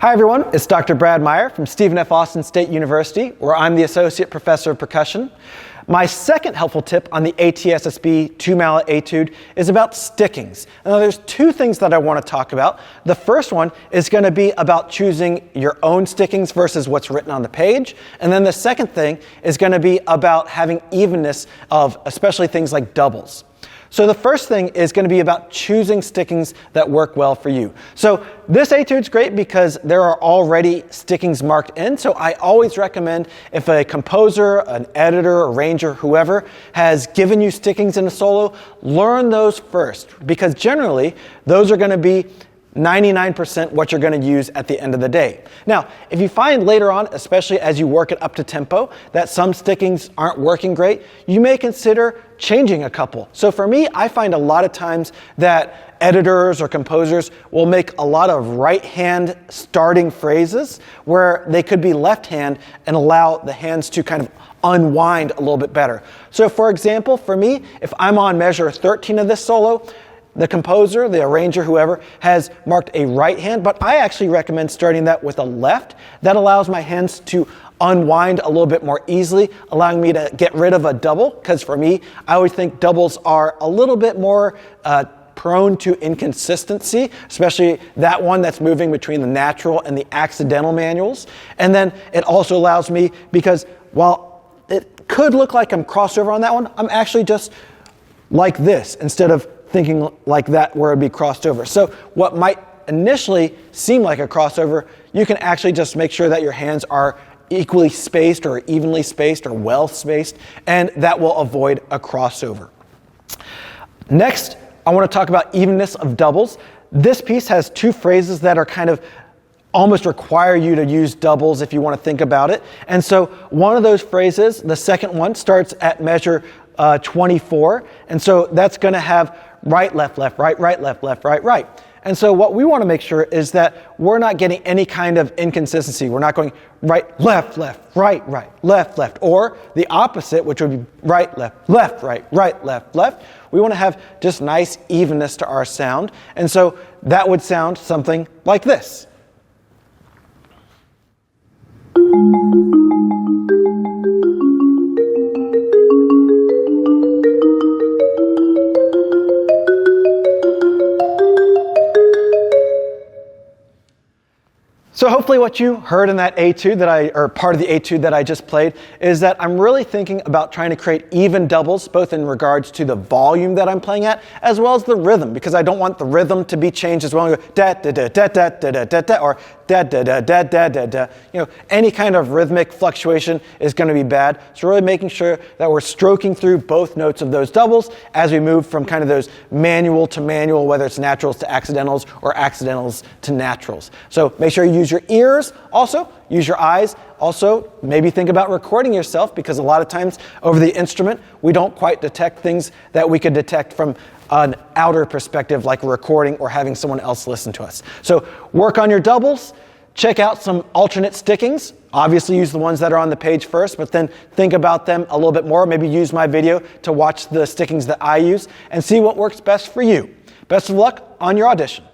Hi everyone, it's Dr. Brad Meyer from Stephen F. Austin State University, where I'm the Associate Professor of Percussion. My second helpful tip on the ATSSB 2-mallet etude is about stickings. Now there's two things that I want to talk about. The first one is going to be about choosing your own stickings versus what's written on the page. And then the second thing is going to be about having evenness of especially things like doubles. So the first thing is going to be about choosing stickings that work well for you. So this etude's great because there are already stickings marked in. So I always recommend if a composer, an editor, arranger, whoever has given you stickings in a solo, learn those first because generally those are going to be 99% what you're going to use at the end of the day. Now, if you find later on, especially as you work it up to tempo, that some stickings aren't working great, you may consider changing a couple. So for me, I find a lot of times that editors or composers will make a lot of right hand starting phrases where they could be left hand and allow the hands to kind of unwind a little bit better. So for example, for me, if I'm on measure 13 of this solo, the composer, the arranger, whoever, has marked a right hand, but I actually recommend starting that with a left. That allows my hands to unwind a little bit more easily, allowing me to get rid of a double, because for me, I always think doubles are a little bit more prone to inconsistency, especially that one that's moving between the natural and the accidental manuals. And then it also allows me, because while it could look like I'm crossover on that one, I'm actually just like this instead of thinking like that where it'd be crossed over. So what might initially seem like a crossover, you can actually just make sure that your hands are equally spaced or evenly spaced or well spaced, and that will avoid a crossover. Next, I want to talk about evenness of doubles. This piece has two phrases that are kind of almost require you to use doubles if you want to think about it. And so one of those phrases, the second one, starts at measure 24. And so that's going to have right, left, left, right, right, left, left, right, right. And so what we want to make sure is that we're not getting any kind of inconsistency. We're not going right, left, right, left, left, or the opposite, which would be right, left, right, left, left. We want to have just nice evenness to our sound. And so that would sound something like this. So hopefully what you heard in that etude or part of the etude that I just played is that I'm really thinking about trying to create even doubles, both in regards to the volume that I'm playing at, as well as the rhythm, because I don't want the rhythm to be changed as well. I go da da da da da da da da da or da da da da da da da. You know, any kind of rhythmic fluctuation is going to be bad. So really making sure that we're stroking through both notes of those doubles as we move from kind of those manual to manual, whether it's naturals to accidentals or accidentals to naturals. So make sure you use your ears, also use your eyes, also maybe think about recording yourself, because a lot of times over the instrument we don't quite detect things that we could detect from an outer perspective like a recording or having someone else listen to us. So work on your doubles, check out some alternate stickings, obviously use the ones that are on the page first, but then think about them a little bit more, maybe use my video to watch the stickings that I use and see what works best for you. Best of luck on your audition.